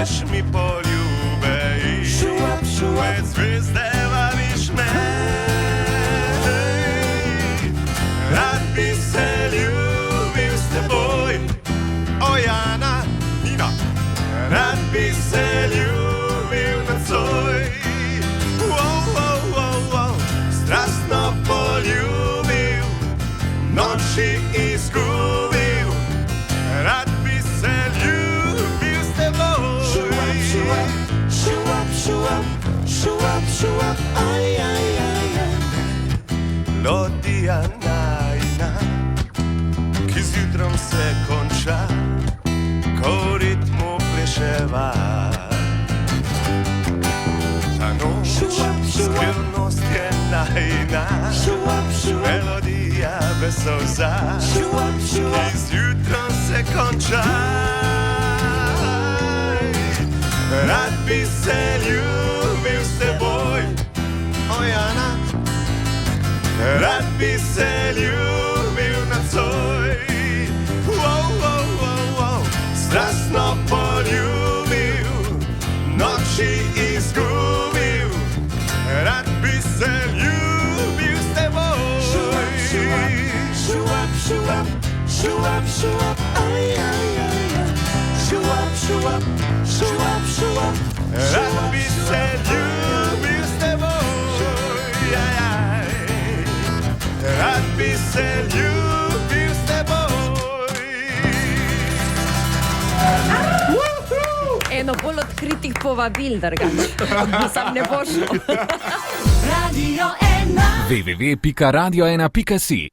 Veš mi poljube i med zvijezde vališ me. Rad bi se ljubil s teboj, o Jana, Nina. Rad bi se ljubil nocoj, strastno poljubil, noči izgubil. Rad bi se ljubil s teboj. Melodija najina, ki zjutrom se konča, ko v ritmu pleševa. Ta noč, skrivnost je najina, melodija bez solza, ki zjutrom se konča. Rad bi se ljubil s teboj, o Jana. Rad bi se ljubil nocoj, strastno poljubil, noči izgubil. Rad bi se ljubil s teboj. Rad bi se ljubil s teboj. Rad bi se ljubil s teboj. Eno bolj odkritih povabil, drugače. Sam ne bo šlo. www.radio1.si